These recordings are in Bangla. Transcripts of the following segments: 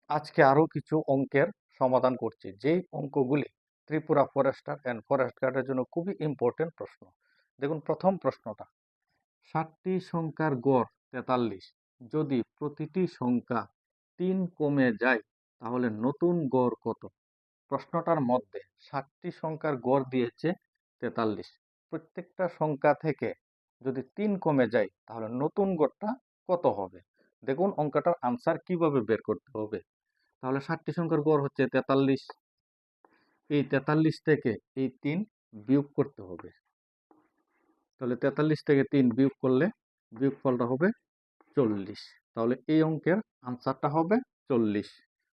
আজকে আরো কিছু অঙ্কের সমাধান করছি, যেই অঙ্কগুলি ত্রিপুরা ফরেস্টার অ্যান্ড ফরেস্ট গার্ডের জন্য খুবই ইম্পর্টেন্ট প্রশ্ন। দেখুন প্রথম প্রশ্নটা, 60টি সংখ্যার গড় 43, যদি প্রতিটি সংখ্যা 3 কমে যায় তাহলে নতুন গড় কত? প্রশ্নটার মধ্যে 60টি সংখ্যার গড় দিয়েছে 43, প্রত্যেকটা সংখ্যা থেকে যদি 3 কমে যায় তাহলে নতুন গড়টা কত হবে? দেখুন অঙ্কটার আনসার কিভাবে বের করতে হবে। তাহলে 60টি সংখ্যার গড় হচ্ছে 43, এই 43 থেকে এই 3 বিয়োগ করতে হবে। তাহলে 43 থেকে 3 বিয়োগ করলে বিয়োগফলটা হবে 40। তাহলে এই অঙ্কের আনসারটা হবে 40।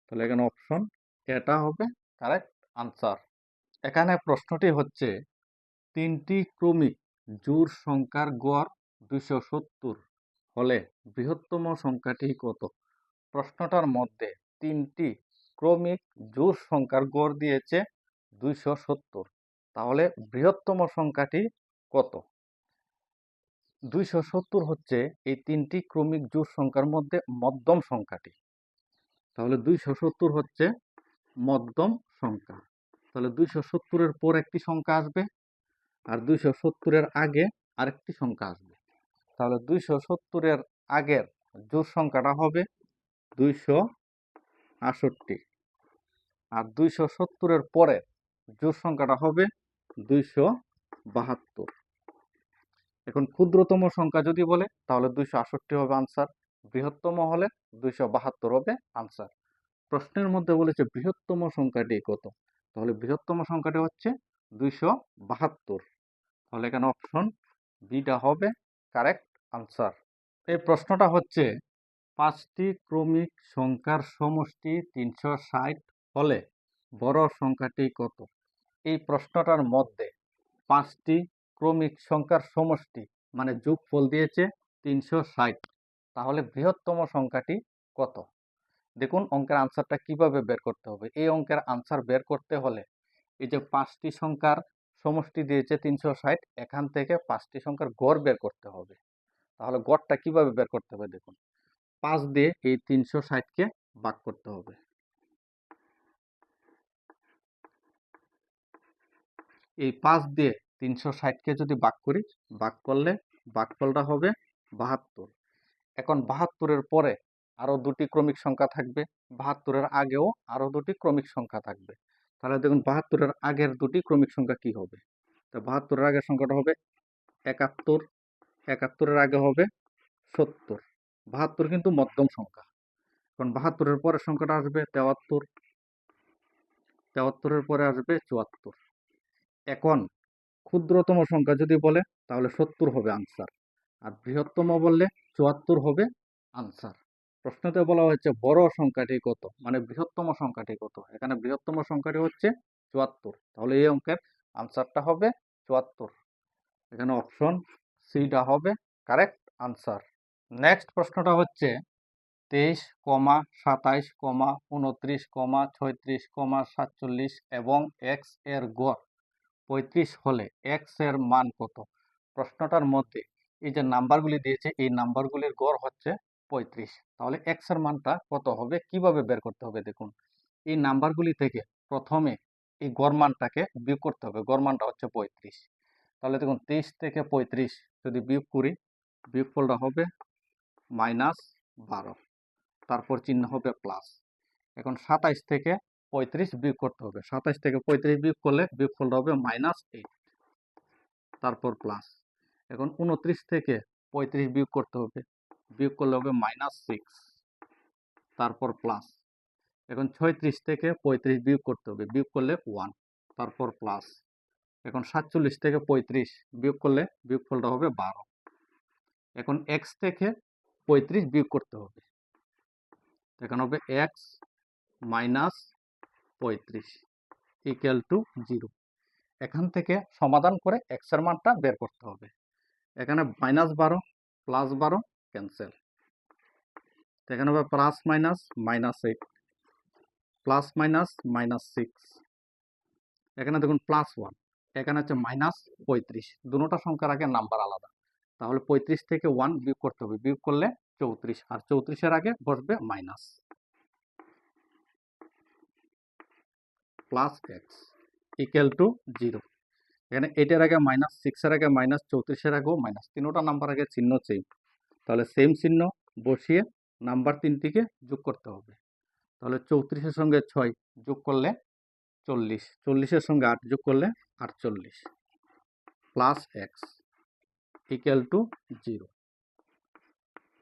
তাহলে এখানে অপশন এটা হবে কারেক্ট আনসার। এখানে প্রশ্নটি হচ্ছে 3টি ক্রমিক জোড় সংখ্যার গড় 270 হলে বৃহত্তম সংখ্যাটি কত? প্রশ্নটার মধ্যে 3টি ক্রমিক জোড় সংখ্যার গড় দিয়েছে 270, তাহলে বৃহত্তম সংখ্যাটি কত? 270 হচ্ছে এই 3টি ক্রমিক জোড় সংখ্যার মধ্যে মধ্যম সংখ্যাটি। তাহলে 270 হচ্ছে মধ্যম সংখ্যা। তাহলে 270-এর পর একটি সংখ্যা আসবে আর 270-এর আগে আরেকটি সংখ্যা আসবে। তাহলে 270-এর আগের জোড় সংখ্যাটা হবে 268 আর 270-এর পরে জোড় সংখ্যাটা হবে 272। এখন ক্ষুদ্রতম সংখ্যা যদি বলে তাহলে 268 হবে আনসার, বৃহত্তম হলে 272 হবে আনসার। প্রশ্নের মধ্যে বলেছে বৃহত্তম সংখ্যাটি কত? তাহলে বৃহত্তম সংখ্যাটি হচ্ছে 272। তাহলে এখানে অপশন বিটা হবে কারেক্ট আনসার। এই প্রশ্নটা হচ্ছে 5টি ক্রমিক সংখ্যার সমষ্টি 360 হলে বড় সংখ্যাটি কত? এই প্রশ্নটার মধ্যে 5টি ক্রমিক সংখ্যার সমষ্টি মানে যোগফল দিয়েছে 360, তাহলে বৃহত্তম সংখ্যাটি কত? দেখুন অঙ্কের আনসারটা কিভাবে বের করতে হবে। এই অঙ্কের আনসার বের করতে হলে এই যে 5টি সংখ্যার সমষ্টি দিয়েছে 360, এখান থেকে 5টি সংখ্যার গড় বের করতে হবে। তাহলে গড়টা কিভাবে বের করতে হবে দেখুন, 5 দিয়ে এই 360-কে ভাগ করতে হবে। এই 5 দিয়ে 360-কে যদি ভাগ করি, ভাগ করলে ভাগফলটা হবে 72। এখন 72-এর পরে আরো দুটি ক্রমিক সংখ্যা থাকবে, 72-এর আগেও আরো দুটি ক্রমিক সংখ্যা থাকবে। তাহলে দেখুন 72-এর আগের দুটি ক্রমিক সংখ্যা কি হবে? তো 72-এর আগের সংখ্যাটা হবে 71, 71-এর আগে হবে 70। 72 কিন্তু মধ্যম সংখ্যা। এখন 72-এর পরের সংখ্যাটা আসবে 73, 73-এর পরে আসবে 74। এখন ক্ষুদ্রতম সংখ্যা যদি বলে তাহলে 70 হবে আনসার, আর বৃহত্তম বললে 74 হবে আনসার। প্রশ্নতে বলা হয়েছে বড় সংখ্যাটি কত, মানে বৃহত্তম সংখ্যাটি কত। এখানে বৃহত্তম সংখ্যাটি হচ্ছে 74, তাহলে এই অঙ্কের আনসারটা হবে 74। এখানে অপশন সিটা হবে কারেক্ট আনসার। নেক্সট প্রশ্নটা হচ্ছে 23, 27, 29, 36, 47 এবং এক্স এর গড় 35 হলে এক্স এর মান কত? প্রশ্নটার মধ্যে এই যে নাম্বারগুলি দিয়েছে এই নাম্বারগুলির গড় হচ্ছে 35, তাহলে এক্স এর মানটা কত হবে কিভাবে বের করতে হবে দেখুন। এই নাম্বারগুলি থেকে প্রথমে এই গড় মানটাকে বিয়োগ করতে হবে, গড় মানটা হচ্ছে 35। তাহলে দেখুন 23 থেকে 35 যদি বিয়োগ করি, বিয়োগফলটা হবে -12, তারপর চিহ্ন হবে প্লাস। এখন 27 থেকে 35 বিয়োগ করতে হবে, 27 থেকে 35 বিয়োগ করলে বিয়োগফলটা হবে -8, তারপর প্লাস। এখন 29 থেকে 35 বিয়োগ করতে হবে, বিয়োগ করলে হবে -6, তারপর প্লাস। এখন 36 থেকে 35 বিয়োগ করতে হবে, বিয়োগ করলে 1, তারপর প্লাস। এখন 47 থেকে 35 বিয়োগ করলে বিয়োগফলটা হবে 12। এখন x থেকে 35 বিয়োগ করতে হবে, এখানে হবে x - 35 ইকুয়াল টু 0। এখান থেকে সমাধান করে x এর মানটা বের করতে হবে। এখানে -12 +12 ক্যান্সেল, এখানে হবে প্লাস মাইনাস -8 প্লাস মাইনাস -6, এখানে দেখুন +1, এখানে হচ্ছে -35, দুটোটা সংখ্যার আগে নাম্বার আলাদা। তাহলে 35 থেকে 1 বিয়োগ করতে হবে, বিয়োগ করলে 34, আর 34-এর আগে বসবে minus. Plus x equal to 0। এখানে 8-এর আগে মাইনাস, 6-এর আগে মাইনাস, 34-এর আগেও মাইনাস, তিনোটা নাম্বার আগে চিহ্ন সেম। তাহলে সেম চিহ্ন বসিয়ে নাম্বার তিনটিকে যোগ করতে হবে। তাহলে 34-এর সঙ্গে 6 যোগ করলে 40, 40-এর সঙ্গে 8 যোগ করলে 48 প্লাস এক্স ইকুয়াল টু 0।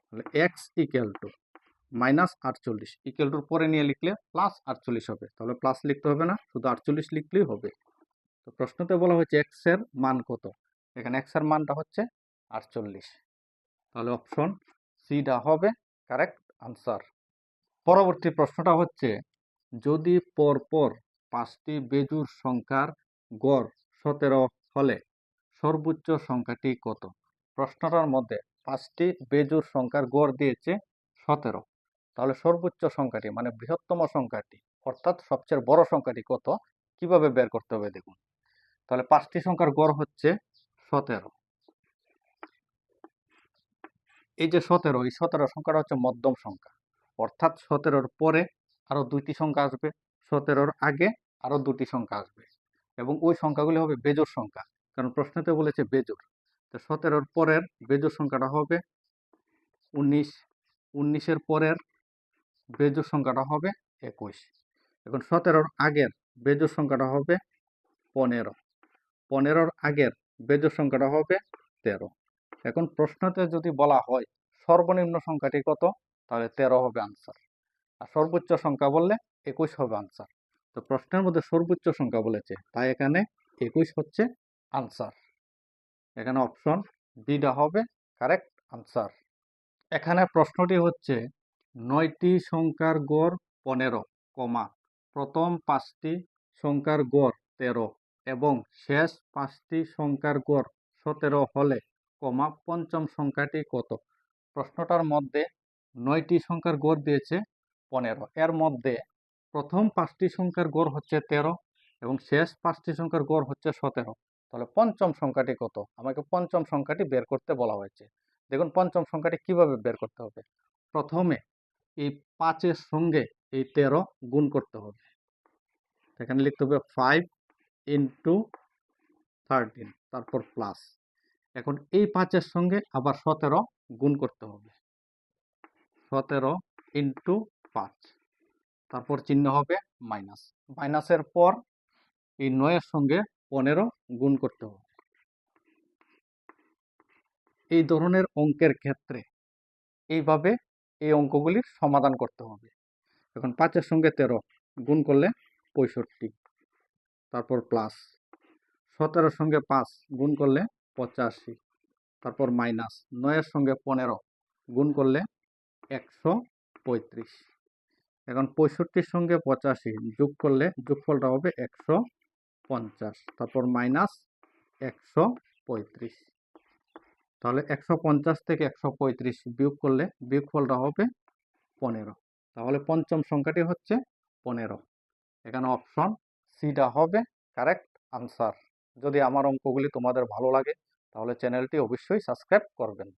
তাহলে x equal to minus 48 equal টুর পরে নিয়ে লিখলে প্লাস 48 হবে। তাহলে প্লাস লিখতে হবে না, শুধু 48 লিখলেই হবে। তো প্রশ্নতে বলা হয়েছে এক্স এর মান কত, এখানে এক্স এর মানটা হচ্ছে 48। তাহলে অপশন সিটা হবে কারেক্ট আনসার। পরবর্তী প্রশ্নটা হচ্ছে যদি পরপর 5টি বেজোড় সংখ্যার গড় 17 হলে সর্বোচ্চ সংখ্যাটি কত। প্রশ্নটার মধ্যে 5টি বেজোড় সংখ্যার গড় দিয়েছে 17, তাহলে সর্বোচ্চ সংখ্যাটি মানে বৃহত্তম সংখ্যাটি অর্থাৎ সবচেয়ে বড় সংখ্যাটি কত, কিভাবে বের করতে হবে দেখুন। তাহলে 5টি সংখ্যার গড় হচ্ছে 17। এই যে 17, এই 17 সংখ্যাটা হচ্ছে মধ্যম সংখ্যা, অর্থাৎ 17-র পরে আরো 2টি সংখ্যা আসবে, 17-র আগে আরো 2টি সংখ্যা আসবে, এবং ওই সংখ্যাগুলি হবে বেজোড় সংখ্যা, কারণ প্রশ্নতে বলেছে বেজোড়। তো 17-র পরের বেজোড় সংখ্যাটা হবে 19, 19-এর পরের বেজোড় সংখ্যাটা হবে 21। এখন 17-র আগের বেজোড় সংখ্যাটা হবে 15, 15-র আগের বেজোড় সংখ্যাটা হবে 13। এখন প্রশ্নতে যদি বলা হয় সর্বনিম্ন সংখ্যাটি কত, তাহলে 13 হবে আনসার, আর সর্বোচ্চ সংখ্যা বললে 21 হবে আনসার। তো প্রশ্নের মধ্যে সর্বোচ্চ সংখ্যা বলেছে, তাই এখানে 21 হচ্ছে আনসার। এখানে অপশন বিটা হবে কারেক্ট আনসার। এখানে প্রশ্নটি হচ্ছে 9টি সংখ্যার গড় 15, প্রথম 5টি সংখ্যার গড় 13 এবং শেষ 5টি সংখ্যার গড় 17 হলে পঞ্চম সংখ্যাটি কত। প্রশ্নটার মধ্যে 9টি সংখ্যার গড় দিয়েছে 15, এর মধ্যে প্রথম 5টি সংখ্যার গড় হচ্ছে 13 এবং শেষ 5টি সংখ্যার গড় হচ্ছে 17। তাহলে পঞ্চম সংখ্যাটি কত, আমাকে পঞ্চম সংখ্যাটি বের করতে বলা হয়েছে। দেখুন পঞ্চম সংখ্যাটি কিভাবে বের করতে হবে। প্রথমে এই 5-এর সঙ্গে এই 13 গুণ করতে হবে, এখানে লিখতে হবে 5 ইন্টু 13, তারপর প্লাস। এখন এই 5-এর সঙ্গে আবার 17 গুণ করতে হবে, 17 ইন্টু 5, তারপর চিহ্ন হবে মাইনাস, মাইনাসের পর এই 9-এর সঙ্গে 15 গুণ করতে হবে। এই ধরনের অঙ্কের ক্ষেত্রে এইভাবে এই অঙ্কগুলির সমাধান করতে হবে। এখন 5-এর সঙ্গে 13 গুণ করলে 65, তারপর প্লাস, 17-এর সঙ্গে 5 গুণ করলে 85, তারপর মাইনাস, 9-এর সঙ্গে 15 গুণ করলে 135। এখন 65-র সঙ্গে 85 যোগ করলে যোগফলটা হবে 150, তারপর মাইনাস 135। তাহলে 150 থেকে 135 বিয়োগ করলে বিয়োগফলটা হবে 15। তাহলে পঞ্চম সংখ্যাটি হচ্ছে 15। এখানে অপশন সিটা হবে কারেক্ট আনসার। যদি আমার অঙ্কগুলি তোমাদের ভালো লাগে তাহলে চ্যানেলটি অবশ্যই সাবস্ক্রাইব করবেন।